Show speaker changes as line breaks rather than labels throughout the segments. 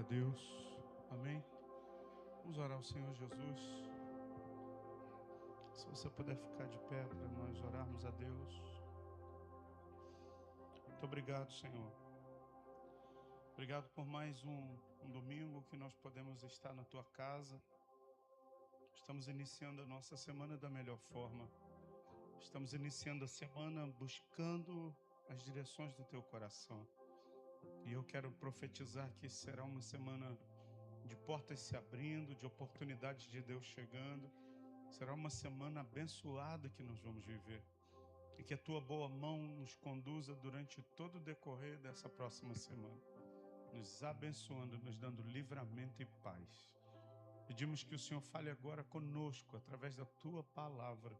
Glória a Deus. Amém. Vamos orar ao Senhor Jesus. Se você puder ficar de pé para nós orarmos a Deus. Muito obrigado, Senhor. Obrigado por mais um domingo que nós podemos estar na Tua casa. Estamos iniciando a nossa semana da melhor forma. Estamos iniciando a semana buscando as direções do Teu coração. E eu quero profetizar que será uma semana de portas se abrindo, de oportunidades de Deus chegando. Será uma semana abençoada que nós vamos viver. E que a Tua boa mão nos conduza durante todo o decorrer dessa próxima semana. Nos abençoando, nos dando livramento e paz. Pedimos que o Senhor fale agora conosco, através da Tua palavra.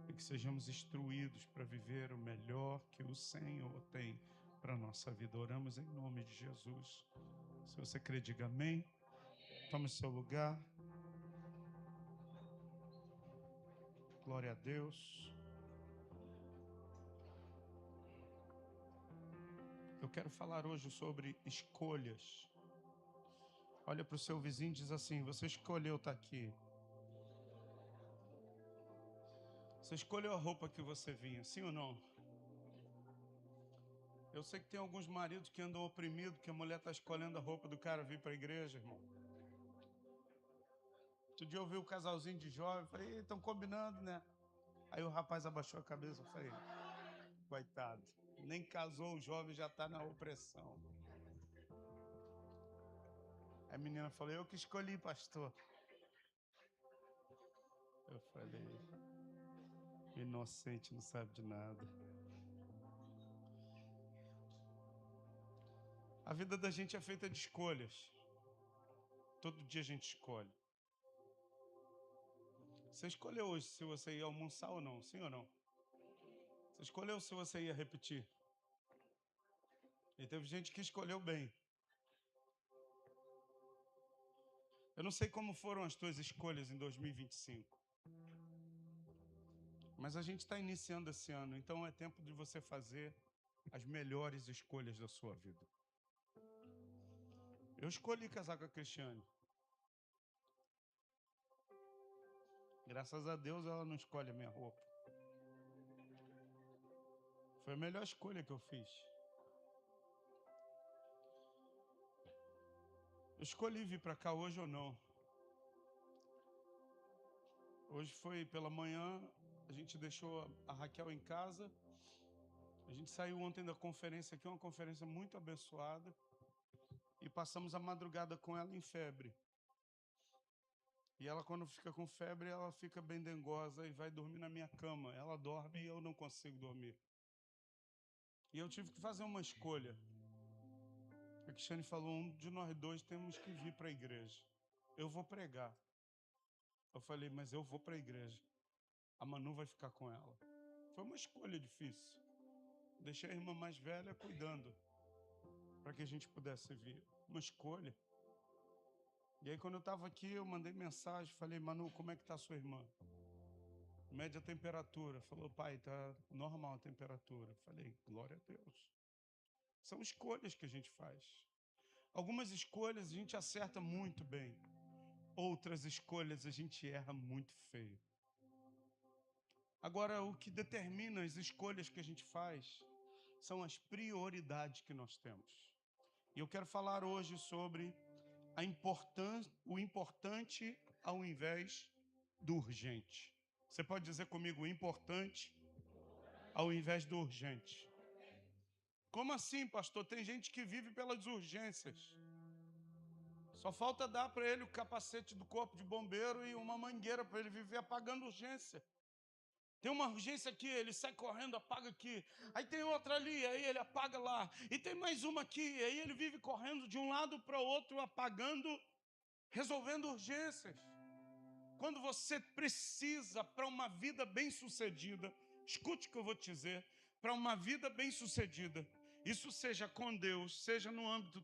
E que sejamos instruídos para viver o melhor que o Senhor tem para a nossa vida. Oramos em nome de Jesus. Se você crê, diga amém. Tome seu lugar. Glória a Deus. Eu quero falar hoje sobre escolhas. Olha para o seu vizinho e diz assim: você escolheu estar aqui. Você escolheu a roupa que você vinha, sim ou não? Eu sei que tem alguns maridos que andam oprimidos, que a mulher está escolhendo a roupa do cara vir para a igreja, irmão. Outro dia eu vi um casalzinho de jovem, falei, estão combinando, né? Aí o rapaz abaixou a cabeça, eu falei, coitado, nem casou, o jovem já está na opressão. Aí a menina falou, eu que escolhi, pastor. Eu falei, inocente, não sabe de nada. A vida da gente é feita de escolhas. Todo dia a gente escolhe. Você escolheu hoje se você ia almoçar ou não, sim ou não? Você escolheu se você ia repetir. E teve gente que escolheu bem. Eu não sei como foram as tuas escolhas em 2025. Mas a gente está iniciando esse ano, então é tempo de você fazer as melhores escolhas da sua vida. Eu escolhi casar com a Cristiane. Graças a Deus ela não escolhe a minha roupa. Foi a melhor escolha que eu fiz. Eu escolhi vir para cá hoje ou não. Hoje foi pela manhã, a gente deixou a Raquel em casa. A gente saiu ontem da conferência aqui, uma conferência muito abençoada. E passamos a madrugada com ela em febre. E ela, quando fica com febre, ela fica bem dengosa e vai dormir na minha cama. Ela dorme e eu não consigo dormir. E eu tive que fazer uma escolha. A Cristiane falou, um de nós dois temos que vir para a igreja. Eu vou pregar. Eu falei, mas eu vou para a igreja. A Manu vai ficar com ela. Foi uma escolha difícil. Deixei a irmã mais velha cuidando, para que a gente pudesse vir. Uma escolha. E aí, quando eu estava aqui, eu mandei mensagem, falei, Manu, como é que está a sua irmã? Média temperatura. Falou, pai, tá normal a temperatura. Falei, glória a Deus. São escolhas que a gente faz. Algumas escolhas a gente acerta muito bem. Outras escolhas a gente erra muito feio. Agora, o que determina as escolhas que a gente faz são as prioridades que nós temos. E eu quero falar hoje sobre o importante ao invés do urgente. Você pode dizer comigo, o importante ao invés do urgente. Como assim, pastor? Tem gente que vive pelas urgências. Só falta dar para ele o capacete do corpo de bombeiro e uma mangueira para ele viver apagando urgência. Tem uma urgência aqui, ele sai correndo, apaga aqui. Aí tem outra ali, aí ele apaga lá. E tem mais uma aqui, aí ele vive correndo de um lado para o outro, apagando, resolvendo urgências. Quando você precisa para uma vida bem-sucedida, escute o que eu vou te dizer, para uma vida bem-sucedida, isso seja com Deus, seja no âmbito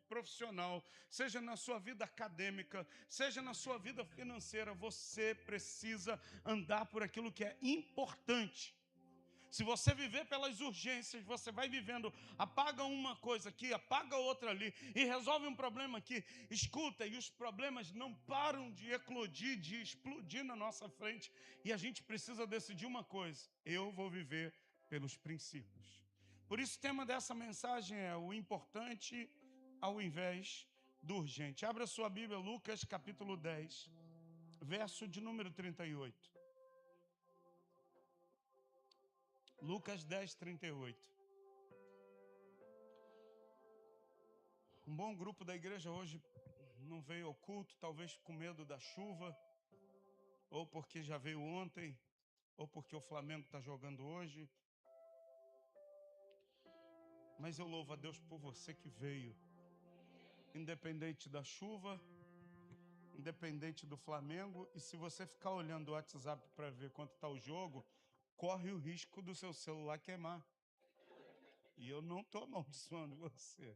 profissional, seja na sua vida acadêmica, seja na sua vida financeira, você precisa andar por aquilo que é importante. Se você viver pelas urgências, você vai vivendo, apaga uma coisa aqui, apaga outra ali, e resolve um problema aqui. Escuta, e os problemas não param de eclodir, de explodir na nossa frente. E a gente precisa decidir uma coisa: eu vou viver pelos princípios. Por isso o tema dessa mensagem é o importante ao invés do urgente. Abra sua Bíblia, Lucas capítulo 10, verso de número 38. Lucas 10, 38. Um bom grupo da igreja hoje não veio ao culto, talvez com medo da chuva, ou porque já veio ontem, ou porque o Flamengo está jogando hoje. Mas eu louvo a Deus por você que veio, independente da chuva, independente do Flamengo. E se você ficar olhando o WhatsApp para ver quanto está o jogo, corre o risco do seu celular queimar. E eu não estou amaldiçoando você.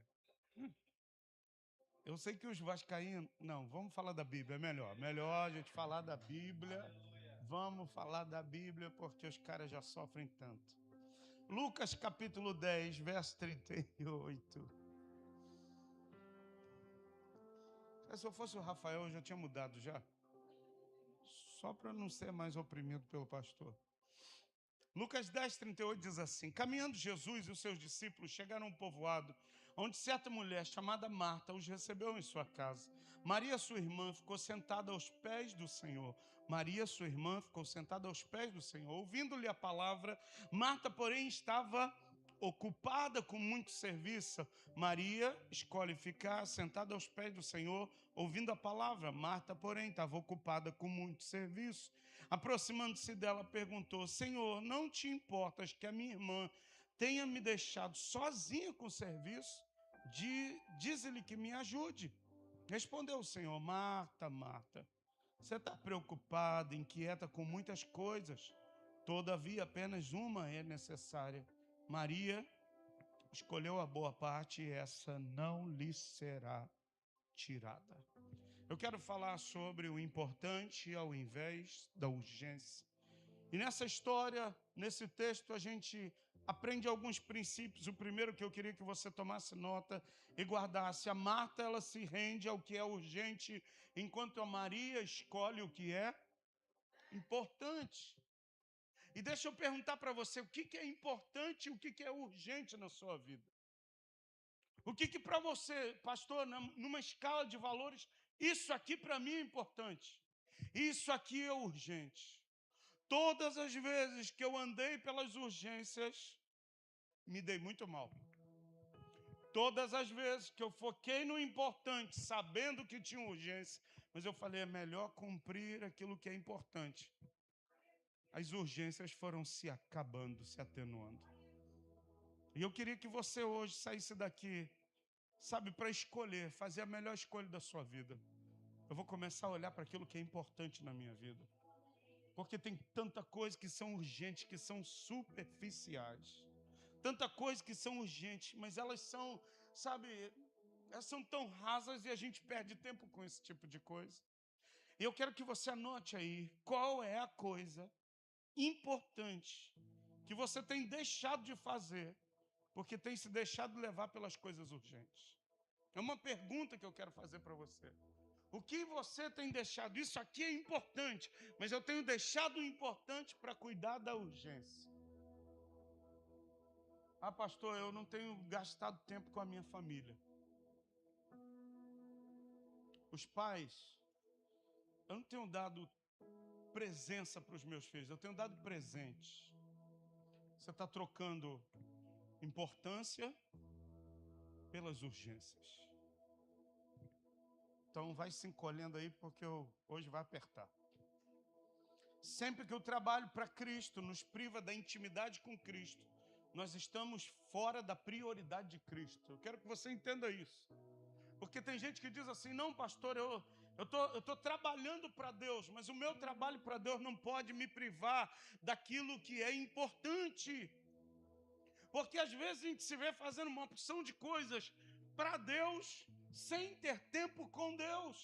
Eu sei que os vascaínos... Não, vamos falar da Bíblia, é melhor. Melhor a gente falar da Bíblia. Vamos falar da Bíblia, porque os caras já sofrem tanto. Lucas capítulo 10, verso 38. Se eu fosse o Rafael, eu já tinha mudado já. Só para não ser mais oprimido pelo pastor. Lucas 10, 38 diz assim: caminhando Jesus e os seus discípulos chegaram a um povoado, onde certa mulher chamada Marta os recebeu em sua casa. Maria, sua irmã, ficou sentada aos pés do Senhor. Maria, sua irmã, ficou sentada aos pés do Senhor, ouvindo-lhe a palavra. Marta, porém, estava ocupada com muito serviço. Maria escolhe ficar sentada aos pés do Senhor, ouvindo a palavra. Marta, porém, estava ocupada com muito serviço. Aproximando-se dela, perguntou: Senhor, não te importas que a minha irmã tenha me deixado sozinha com o serviço? Diz-lhe que me ajude. Respondeu o Senhor: Marta, Marta, você está preocupada, inquieta com muitas coisas. Todavia, apenas uma é necessária. Maria escolheu a boa parte e essa não lhe será tirada. Eu quero falar sobre o importante ao invés da urgência. E nessa história, nesse texto, a gente aprende alguns princípios. O primeiro que eu queria que você tomasse nota e guardasse: a Marta, ela se rende ao que é urgente, enquanto a Maria escolhe o que é importante. E deixa eu perguntar para você, o que é importante e o que é urgente na sua vida? O que para você, pastor, numa escala de valores, isso aqui para mim é importante, isso aqui é urgente. Todas as vezes que eu andei pelas urgências, me dei muito mal. Todas as vezes que eu foquei no importante, sabendo que tinha urgência, mas eu falei, é melhor cumprir aquilo que é importante. As urgências foram se acabando, se atenuando. E eu queria que você hoje saísse daqui, sabe, para escolher, fazer a melhor escolha da sua vida. Eu vou começar a olhar para aquilo que é importante na minha vida. Porque tem tanta coisa que são urgentes, que são superficiais. Tanta coisa que são urgentes, mas elas são, sabe, elas são tão rasas e a gente perde tempo com esse tipo de coisa. E eu quero que você anote aí, qual é a coisa importante que você tem deixado de fazer, porque tem se deixado levar pelas coisas urgentes. É uma pergunta que eu quero fazer para você. O que você tem deixado? Isso aqui é importante, mas eu tenho deixado o importante para cuidar da urgência. Ah, pastor, eu não tenho gastado tempo com a minha família. Os pais, eu não tenho dado presença para os meus filhos, eu tenho dado presente. Você está trocando importância pelas urgências. Então vai se encolhendo aí, porque hoje vai apertar. Sempre que eu trabalho para Cristo, nos priva da intimidade com Cristo, nós estamos fora da prioridade de Cristo. Eu quero que você entenda isso. Porque tem gente que diz assim, não, pastor, eu tô trabalhando para Deus, mas o meu trabalho para Deus não pode me privar daquilo que é importante. Porque às vezes a gente se vê fazendo uma opção de coisas para Deus, sem ter tempo com Deus.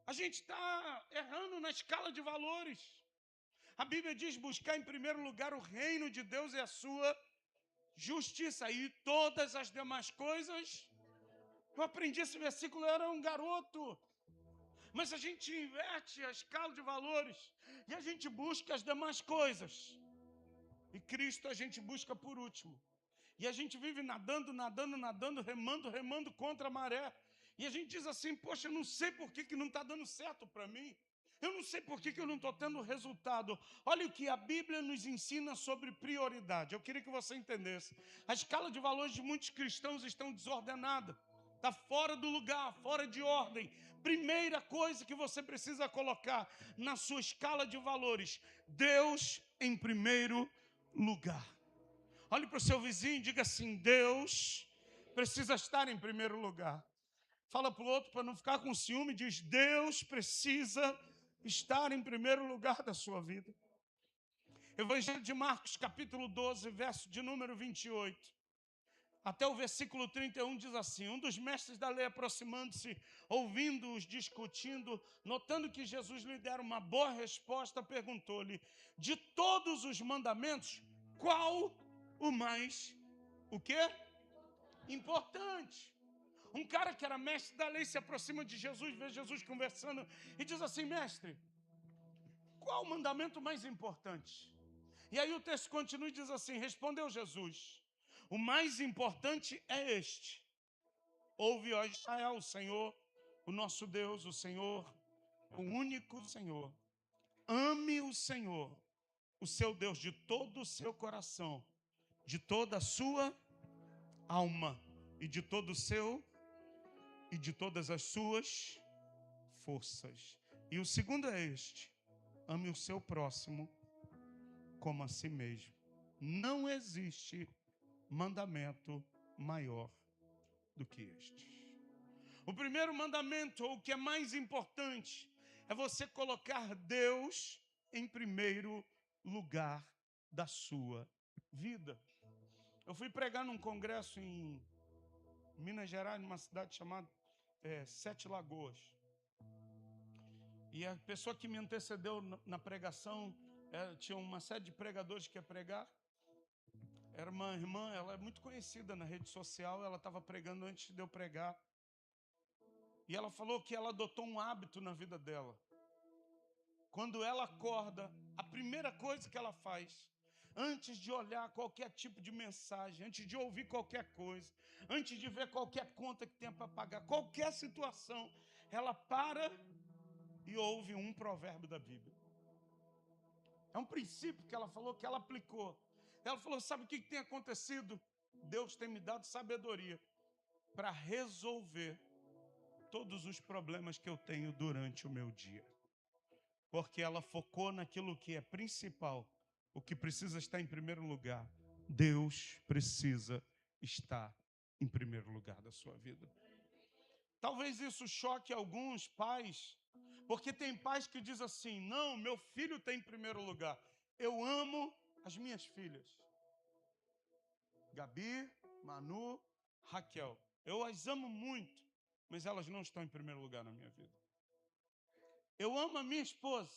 A gente está errando na escala de valores. A Bíblia diz buscar em primeiro lugar o reino de Deus e a sua justiça. E todas as demais coisas... Eu aprendi esse versículo, eu era um garoto. Mas a gente inverte a escala de valores e a gente busca as demais coisas. E Cristo a gente busca por último. E a gente vive nadando, remando contra a maré. E a gente diz assim, poxa, eu não sei por que não está dando certo para mim. Eu não sei por que eu não estou tendo resultado. Olha o que a Bíblia nos ensina sobre prioridade. Eu queria que você entendesse. A escala de valores de muitos cristãos estão desordenada. Está fora do lugar, fora de ordem. Primeira coisa que você precisa colocar na sua escala de valores: Deus em primeiro lugar. Olhe para o seu vizinho e diga assim: Deus precisa estar em primeiro lugar. Fala para o outro para não ficar com ciúme, diz: Deus precisa estar em primeiro lugar da sua vida. Evangelho de Marcos, capítulo 12, verso de número 28. Até o versículo 31 diz assim: um dos mestres da lei, aproximando-se, ouvindo-os discutindo, notando que Jesus lhe dera uma boa resposta, perguntou-lhe: de todos os mandamentos, qual o mais, o quê? Importante. Um cara que era mestre da lei se aproxima de Jesus, vê Jesus conversando e diz assim: mestre, qual o mandamento mais importante? E aí o texto continua e diz assim: respondeu Jesus: o mais importante é este: ouve, ó Israel, o Senhor, o nosso Deus, o Senhor, o único Senhor. Ame o Senhor, o seu Deus, de todo o seu coração, de toda a sua alma e de todo o seu e de todas as suas forças. E o segundo é este: ame o seu próximo como a si mesmo. Não existe mandamento maior do que este. O primeiro mandamento, ou o que é mais importante, é você colocar Deus em primeiro lugar da sua vida. Eu fui pregar num congresso em Minas Gerais, numa cidade chamada Sete Lagoas. E a pessoa que me antecedeu na pregação, tinha uma série de pregadores que ia pregar. Era uma irmã, ela é muito conhecida na rede social, ela estava pregando antes de eu pregar. E ela falou que ela adotou um hábito na vida dela. Quando ela acorda, a primeira coisa que ela faz, antes de olhar qualquer tipo de mensagem, antes de ouvir qualquer coisa, antes de ver qualquer conta que tenha para pagar, qualquer situação, ela para e ouve um provérbio da Bíblia. É um princípio que ela falou, que ela aplicou. Ela falou: sabe o que tem acontecido? Deus tem me dado sabedoria para resolver todos os problemas que eu tenho durante o meu dia. Porque ela focou naquilo que é principal, o que precisa estar em primeiro lugar. Deus precisa estar em primeiro lugar da sua vida. Talvez isso choque alguns pais, porque tem pais que dizem assim: não, meu filho tem em primeiro lugar. Eu amo as minhas filhas, Gabi, Manu, Raquel. Eu as amo muito, mas elas não estão em primeiro lugar na minha vida. Eu amo a minha esposa.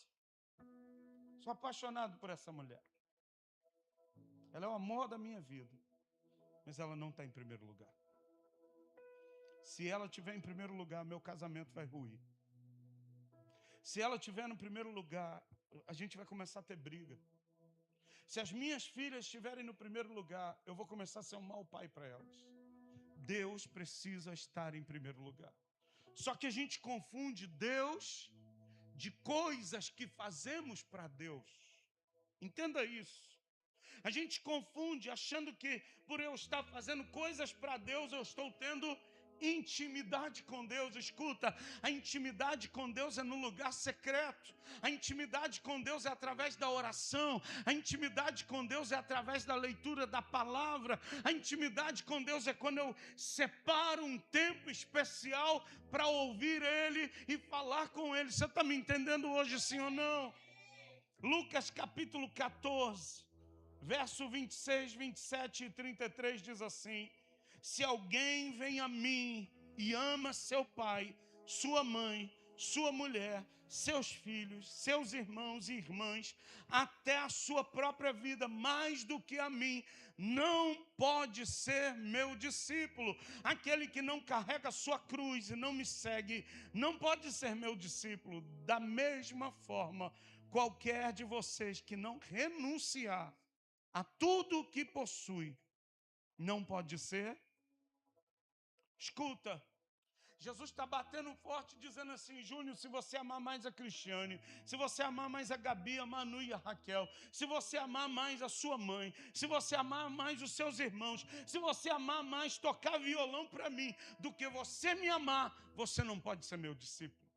Sou apaixonado por essa mulher. Ela é o amor da minha vida, mas ela não está em primeiro lugar. Se ela estiver em primeiro lugar, meu casamento vai ruir. Se ela estiver no primeiro lugar, a gente vai começar a ter briga. Se as minhas filhas estiverem no primeiro lugar, eu vou começar a ser um mau pai para elas. Deus precisa estar em primeiro lugar. Só que a gente confunde Deus de coisas que fazemos para Deus. Entenda isso. A gente confunde achando que por eu estar fazendo coisas para Deus, eu estou tendo intimidade com Deus. Escuta, a intimidade com Deus é no lugar secreto. A intimidade com Deus é através da oração. A intimidade com Deus é através da leitura da palavra. A intimidade com Deus é quando eu separo um tempo especial para ouvir Ele e falar com Ele. Você está me entendendo hoje, sim ou não? Lucas capítulo 14, verso 26, 27 e 33 diz assim: se alguém vem a mim e ama seu pai, sua mãe, sua mulher, seus filhos, seus irmãos e irmãs, até a sua própria vida, mais do que a mim, não pode ser meu discípulo. Aquele que não carrega a sua cruz e não me segue, não pode ser meu discípulo. Da mesma forma, qualquer de vocês que não renunciar a tudo o que possui, não pode ser. Escuta, Jesus está batendo forte, dizendo assim: Júnior, se você amar mais a Cristiane, se você amar mais a Gabi, a Manu e a Raquel, se você amar mais a sua mãe, se você amar mais os seus irmãos, se você amar mais tocar violão para mim do que você me amar, você não pode ser meu discípulo.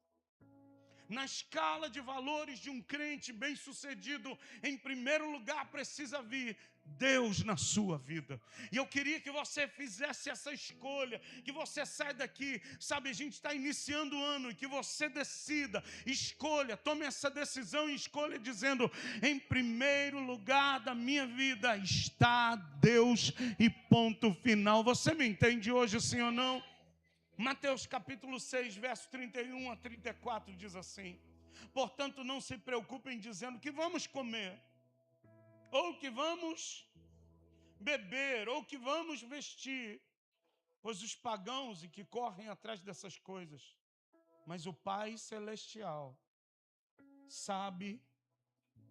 Na escala de valores de um crente bem-sucedido, em primeiro lugar precisa vir Deus na sua vida. E eu queria que você fizesse essa escolha, que você saia daqui, sabe, a gente está iniciando o ano, e que você decida, escolha, tome essa decisão e escolha dizendo: em primeiro lugar da minha vida está Deus, e ponto final. Você me entende hoje, sim ou não? Mateus capítulo 6, verso 31 a 34 diz assim: portanto, não se preocupem dizendo que vamos comer, ou que vamos beber, ou que vamos vestir, pois os pagãos e que correm atrás dessas coisas, mas o Pai Celestial sabe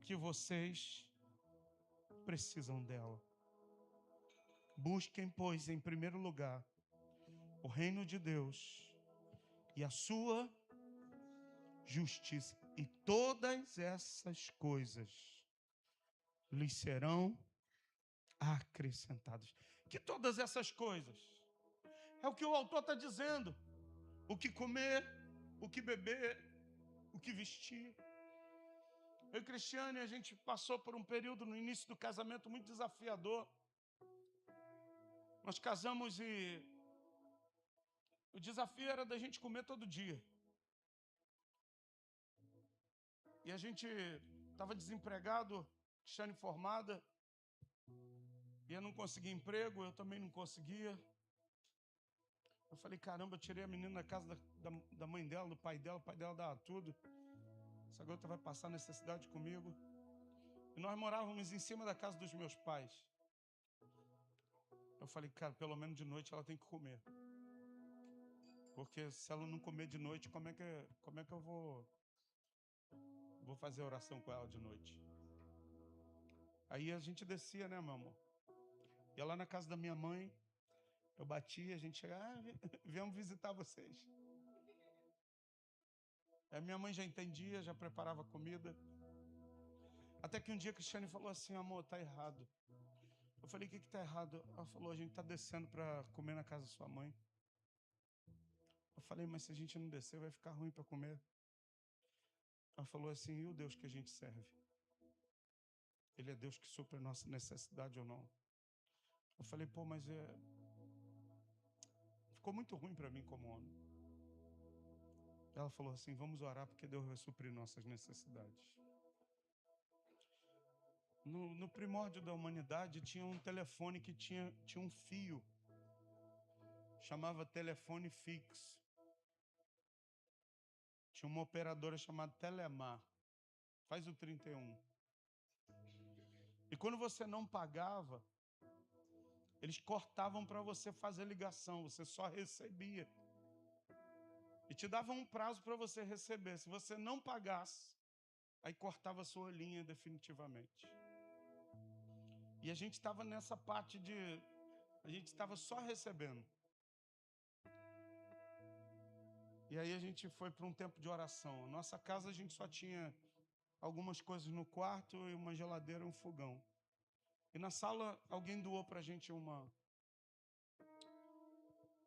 que vocês precisam dela. Busquem, pois, em primeiro lugar o reino de Deus e a sua justiça, e todas essas coisas lhes serão acrescentadas. Que todas essas coisas é o que o autor está dizendo: o que comer, o que beber, o que vestir. Eu e Cristiane, a gente passou por um período no início do casamento muito desafiador. Nós casamos e o desafio era da gente comer todo dia. E a gente estava desempregado, Cristiane formada, e eu não conseguia emprego, eu também não conseguia. Eu falei: caramba, eu tirei a menina da casa da mãe dela, do pai dela, o pai dela dava tudo. Essa garota vai passar necessidade comigo. E nós morávamos em cima da casa dos meus pais. Eu falei: cara, pelo menos de noite ela tem que comer. Porque se ela não comer de noite, como é que eu vou fazer oração com ela de noite? Aí a gente descia, né, meu amor? Ia lá na casa da minha mãe, eu batia, a gente chegava: viemos visitar vocês. Aí minha mãe já entendia, já preparava comida. Até que um dia a Cristiane falou assim: amor, tá errado. Eu falei: o que tá errado? Ela falou: a gente tá descendo para comer na casa da sua mãe. Eu falei: mas se a gente não descer, vai ficar ruim para comer. Ela falou assim: e o Deus que a gente serve? Ele é Deus que supre a nossa necessidade ou não? Eu falei: pô, mas ficou muito ruim para mim como homem. Ela falou assim: vamos orar porque Deus vai suprir nossas necessidades. No primórdio da humanidade tinha um telefone que tinha um fio. Chamava telefone fixo. Tinha uma operadora chamada Telemar. Faz o 31. E quando você não pagava, eles cortavam para você fazer ligação. Você só recebia. E te davam um prazo para você receber. Se você não pagasse, aí cortava a sua linha definitivamente. E a gente estava nessa parte de... a gente estava só recebendo. E aí a gente foi para um tempo de oração. Nossa casa a gente só tinha algumas coisas no quarto e uma geladeira e um fogão. E na sala alguém doou para a gente uma...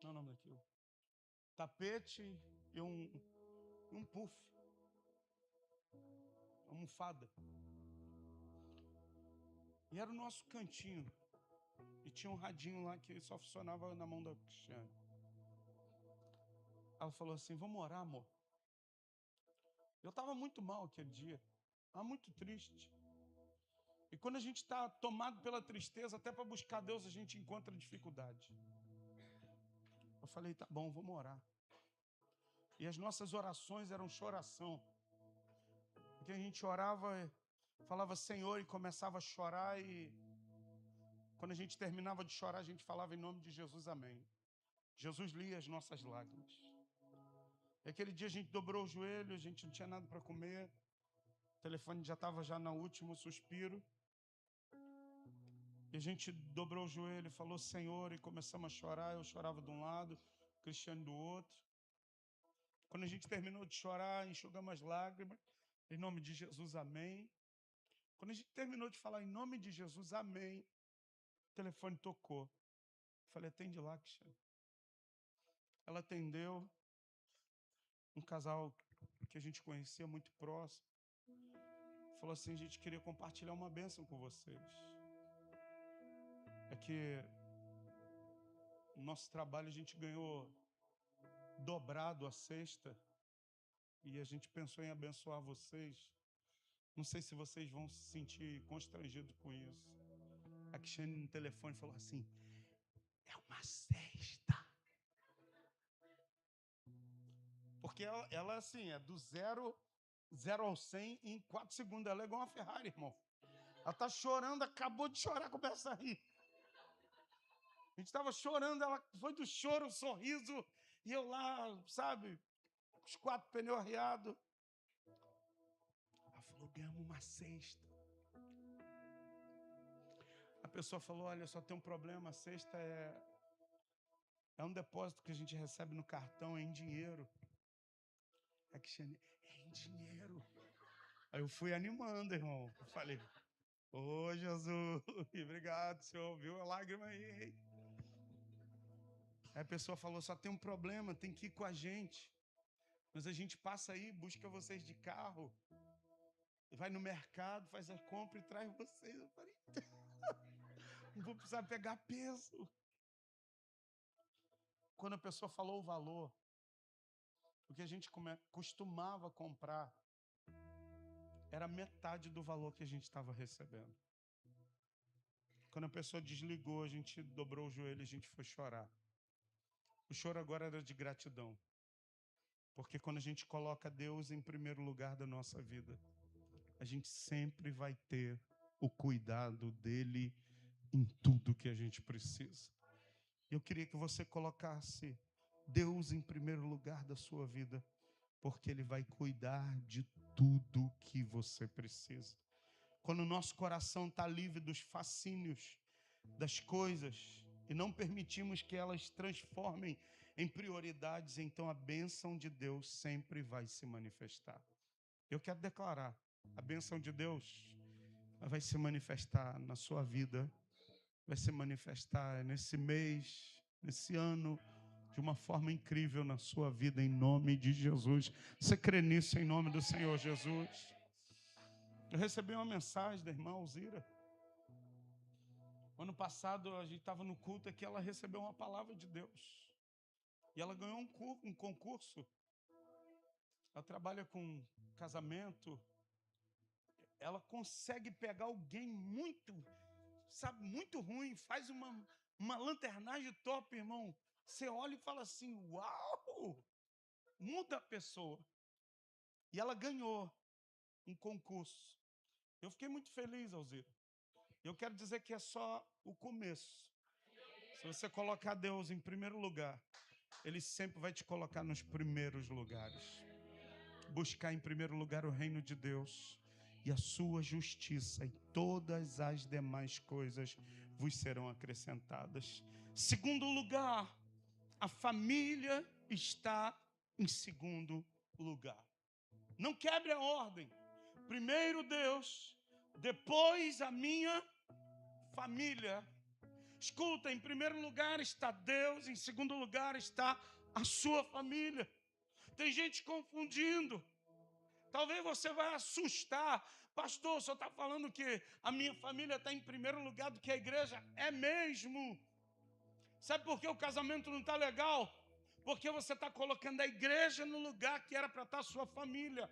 não é o nome daquilo? Tapete e um puff. Uma almofada. E era o nosso cantinho. E tinha um radinho lá que só funcionava na mão da Cristiane. Ela falou assim: vamos orar, amor? Eu estava muito mal aquele dia. Estava muito triste. E quando a gente está tomado pela tristeza, até para buscar Deus a gente encontra dificuldade. Eu falei: tá bom, vamos orar. E as nossas orações eram choração. Porque a gente orava, falava Senhor e começava a chorar, e quando a gente terminava de chorar, a gente falava em nome de Jesus, amém. Jesus lia as nossas lágrimas. E aquele dia a gente dobrou o joelho, a gente não tinha nada para comer, o telefone já estava no último suspiro. E a gente dobrou o joelho e falou Senhor, e começamos a chorar. Eu chorava de um lado, o Cristiano do outro. Quando a gente terminou de chorar, enxugamos as lágrimas, em nome de Jesus, amém. Quando a gente terminou de falar em nome de Jesus, amém, o telefone tocou. Eu falei, atende lá, Cristiano. Ela atendeu, um casal que a gente conhecia muito próximo. Falou assim, a gente queria compartilhar uma bênção com vocês. É que no nosso trabalho a gente ganhou dobrado a cesta e a gente pensou em abençoar vocês. Não sei se vocês vão se sentir constrangidos com isso. A Cristiane no telefone falou assim, é uma cesta. Porque ela assim, é do zero ao 100 em 4 segundos. Ela é igual uma Ferrari, irmão. Ela está chorando, acabou de chorar, começa a rir. A gente estava chorando, ela foi do choro, o sorriso, e eu lá, sabe, os 4 pneus arriados. Ela falou, ganhamos uma cesta. A pessoa falou, olha, só tem um problema, a cesta é um depósito que a gente recebe no cartão, é em dinheiro. A Cristiane, é em dinheiro. Aí eu fui animando, irmão. Eu falei, ô Jesus, obrigado, Senhor, viu a lágrima aí. Aí a pessoa falou, só tem um problema, tem que ir com a gente. Mas a gente passa aí, busca vocês de carro, vai no mercado, faz a compra e traz vocês. Eu falei, não vou precisar pegar peso. Quando a pessoa falou o valor, o que a gente costumava comprar era metade do valor que a gente estava recebendo. Quando a pessoa desligou, a gente dobrou o joelho e a gente foi chorar. O choro agora era de gratidão. Porque quando a gente coloca Deus em primeiro lugar da nossa vida, a gente sempre vai ter o cuidado dele em tudo que a gente precisa. Eu queria que você colocasse Deus em primeiro lugar da sua vida, porque ele vai cuidar de tudo que você precisa. Quando o nosso coração está livre dos fascínios das coisas e não permitimos que elas transformem em prioridades, então a bênção de Deus sempre vai se manifestar. Eu quero declarar, a bênção de Deus vai se manifestar na sua vida, vai se manifestar nesse mês, nesse ano, de uma forma incrível na sua vida, em nome de Jesus. Você crê nisso em nome do Senhor Jesus? Eu recebi uma mensagem da irmã Alzira. Ano passado a gente estava no culto aqui, ela recebeu uma palavra de Deus. E ela ganhou um concurso. Ela trabalha com casamento. Ela consegue pegar alguém muito ruim, faz uma lanternagem top, irmão. Você olha e fala assim, uau! Muda a pessoa. E ela ganhou um concurso. Eu fiquei muito feliz, Alzira. Eu quero dizer que é só o começo. Se você colocar Deus em primeiro lugar, Ele sempre vai te colocar nos primeiros lugares. Buscar em primeiro lugar o reino de Deus e a sua justiça, e todas as demais coisas vos serão acrescentadas. Segundo lugar, a família está em segundo lugar. Não quebre a ordem. Primeiro Deus, depois a minha família. Escuta, em primeiro lugar está Deus, em segundo lugar está a sua família. Tem gente confundindo. Talvez você vai assustar. Pastor, o senhor está falando que a minha família está em primeiro lugar do que a igreja? É mesmo. Sabe por que o casamento não está legal? Porque você está colocando a igreja no lugar que era para estar a sua família.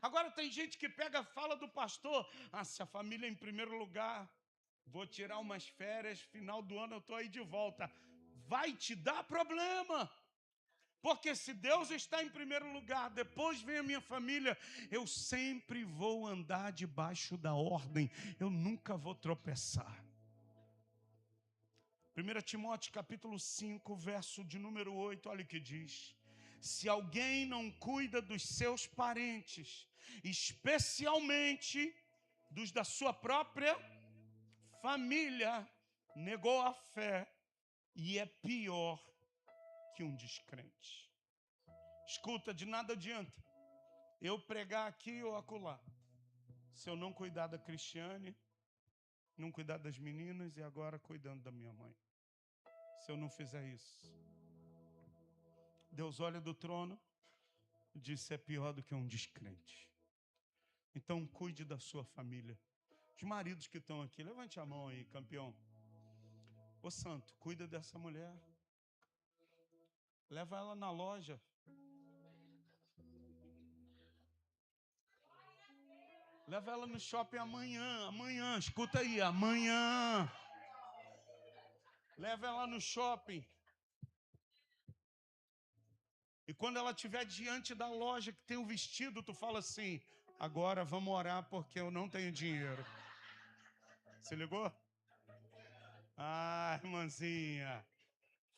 Agora tem gente que pega a fala do pastor. Se a família é em primeiro lugar, vou tirar umas férias, final do ano eu estou aí de volta. Vai te dar problema. Porque se Deus está em primeiro lugar, depois vem a minha família, eu sempre vou andar debaixo da ordem, eu nunca vou tropeçar. 1 Timóteo capítulo 5, verso de número 8, olha o que diz. Se alguém não cuida dos seus parentes, especialmente dos da sua própria família, negou a fé e é pior que um descrente. Escuta, de nada adianta eu pregar aqui ou acolá, se eu não cuidar da Cristiane, não cuidar das meninas e agora cuidando da minha mãe. Se eu não fizer isso, Deus olha do trono e diz: é pior do que um descrente. Então cuide da sua família. Os maridos que estão aqui, levante a mão aí, campeão. Ô santo, cuida dessa mulher. Leva ela na loja. Leva ela no shopping amanhã, escuta aí, amanhã. Leva ela no shopping. E quando ela estiver diante da loja que tem o vestido, tu fala assim: agora vamos orar porque eu não tenho dinheiro. Se ligou? Ah, irmãzinha,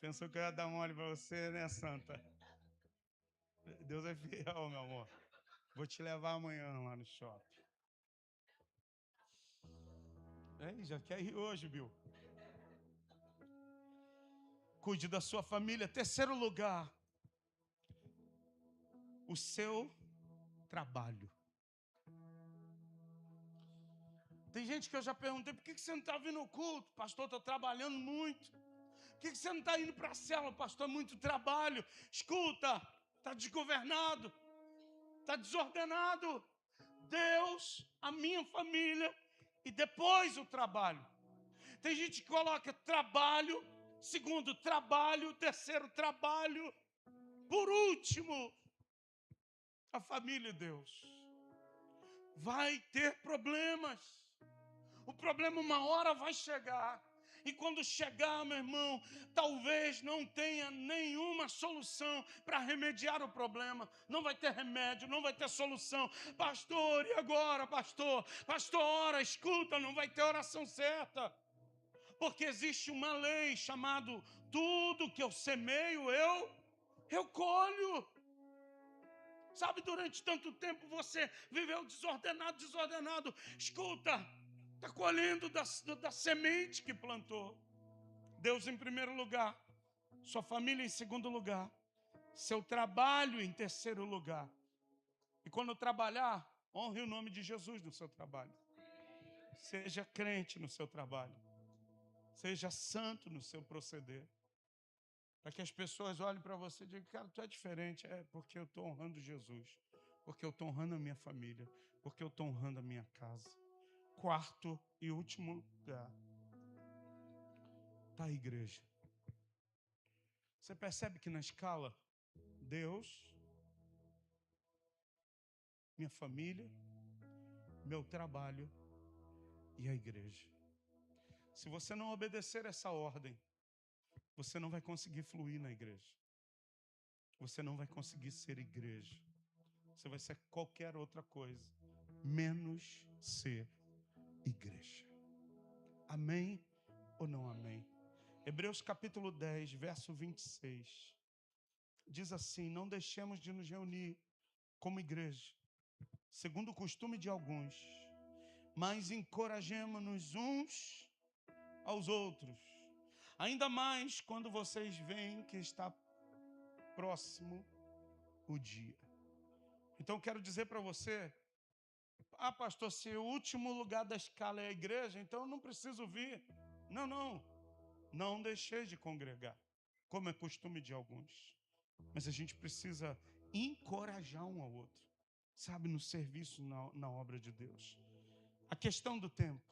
pensou que eu ia dar mole pra você, né, santa? Deus é fiel, meu amor. Vou te levar amanhã lá no shopping. Já quer ir hoje, Bill. Cuide da sua família. Terceiro lugar, o seu trabalho. Tem gente que eu já perguntei: por que você não está vindo ao culto? Pastor, estou trabalhando muito. Por que você não está indo para a célula? Pastor, muito trabalho. Escuta, está desgovernado, está desordenado. Deus, a minha família e depois o trabalho. Tem gente que coloca trabalho, segundo trabalho, terceiro trabalho, por último, a família e Deus. Vai ter problemas. O problema uma hora vai chegar. E quando chegar, meu irmão, talvez não tenha nenhuma solução para remediar o problema. Não vai ter remédio, não vai ter solução. Pastor, e agora, pastor? Pastor, ora, escuta, não vai ter oração certa. Porque existe uma lei chamada tudo que eu semeio, eu colho. Sabe, durante tanto tempo você viveu desordenado. Escuta, está colhendo da semente que plantou. Deus em primeiro lugar, sua família em segundo lugar, seu trabalho em terceiro lugar. E quando trabalhar, honre o nome de Jesus no seu trabalho. Seja crente no seu trabalho. Seja santo no seu proceder. Para que as pessoas olhem para você e digam: cara, tu é diferente. É porque eu estou honrando Jesus. Porque eu estou honrando a minha família. Porque eu estou honrando a minha casa. Quarto e último lugar, está a igreja. Você percebe que na escala, Deus, minha família, meu trabalho e a igreja. Se você não obedecer essa ordem, você não vai conseguir fluir na igreja. Você não vai conseguir ser igreja. Você vai ser qualquer outra coisa, menos ser igreja. Amém ou não amém? Hebreus capítulo 10, verso 26. Diz assim: não deixemos de nos reunir como igreja, segundo o costume de alguns, mas encorajemo-nos uns aos outros, ainda mais quando vocês veem que está próximo o dia. Então quero dizer para você: ah, pastor, se o último lugar da escala é a igreja, então eu não preciso vir. Não deixei de congregar, como é costume de alguns. Mas a gente precisa encorajar um ao outro, sabe, no serviço, na obra de Deus. A questão do tempo.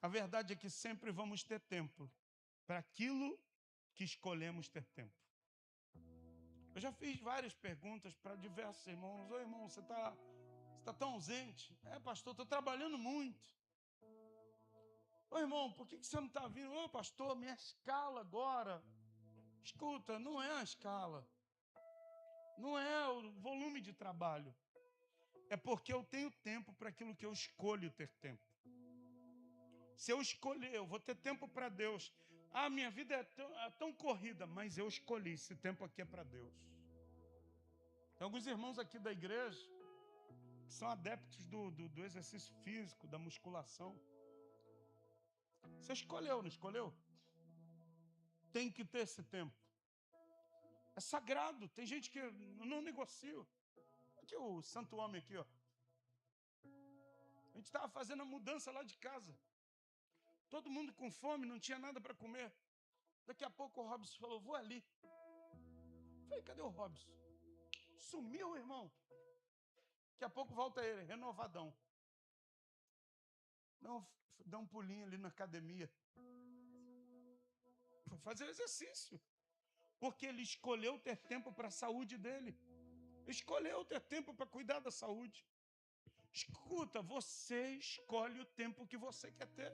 A verdade é que sempre vamos ter tempo para aquilo que escolhemos ter tempo. Eu já fiz várias perguntas para diversos irmãos. Ô irmão, você está tão ausente? É, pastor, estou trabalhando muito. Ô irmão, por que você não está vindo? Ô pastor, minha escala agora. Escuta, não é a escala. Não é o volume de trabalho. É porque eu tenho tempo para aquilo que eu escolho ter tempo. Se eu escolher, eu vou ter tempo para Deus. Ah, minha vida é tão corrida, mas eu escolhi, esse tempo aqui é para Deus. Tem alguns irmãos aqui da igreja que são adeptos do exercício físico, da musculação. Você escolheu, não escolheu? Tem que ter esse tempo. É sagrado. Tem gente que não negocia. Aqui o santo homem aqui, ó. A gente estava fazendo a mudança lá de casa. Todo mundo com fome, não tinha nada para comer. Daqui a pouco o Robson falou, vou ali. Falei, cadê o Robson? Sumiu, irmão. Daqui a pouco volta ele, renovadão. Não, dá um pulinho ali na academia. Foi fazer o exercício. Porque ele escolheu ter tempo para a saúde dele. Escolheu ter tempo para cuidar da saúde. Escuta, você escolhe o tempo que você quer ter.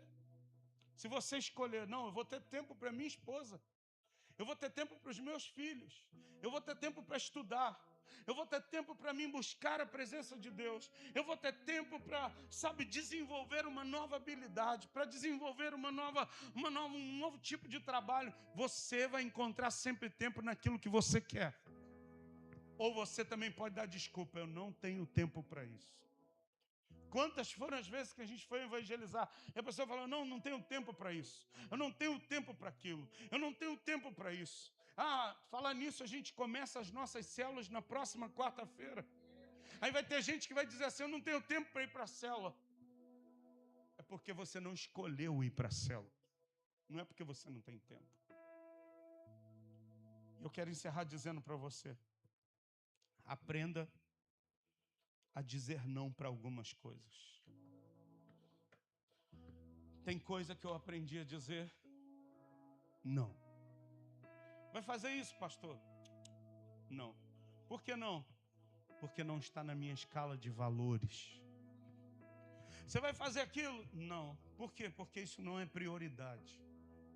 Se você escolher, não, eu vou ter tempo para minha esposa. Eu vou ter tempo para os meus filhos. Eu vou ter tempo para estudar. Eu vou ter tempo para mim buscar a presença de Deus. Eu vou ter tempo para, desenvolver uma nova habilidade, para desenvolver um novo tipo de trabalho. Você vai encontrar sempre tempo naquilo que você quer. Ou você também pode dar desculpa, eu não tenho tempo para isso. Quantas foram as vezes que a gente foi evangelizar e a pessoa falou, não tenho tempo para isso. Eu não tenho tempo para aquilo. Eu não tenho tempo para isso. Falar nisso, a gente começa as nossas células na próxima quarta-feira. Aí vai ter gente que vai dizer assim, eu não tenho tempo para ir para a célula. É porque você não escolheu ir para a célula. Não é porque você não tem tempo. Eu quero encerrar dizendo para você, aprenda a dizer não para algumas coisas. Tem coisa que eu aprendi a dizer não. Vai fazer isso, pastor? Não. Por que não? Porque não está na minha escala de valores. Você vai fazer aquilo? Não. Por quê? Porque isso não é prioridade.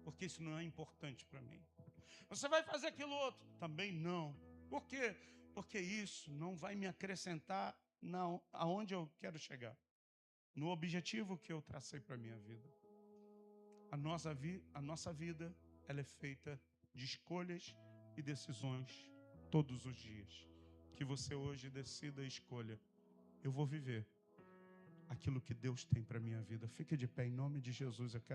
Porque isso não é importante para mim. Você vai fazer aquilo outro? Também não. Por quê? Porque isso não vai me acrescentar aonde eu quero chegar. No objetivo que eu tracei para a minha vida. A nossa vida, ela é feita de escolhas e decisões todos os dias. Que você hoje decida e escolha. Eu vou viver aquilo que Deus tem para a minha vida. Fique de pé em nome de Jesus. Eu quero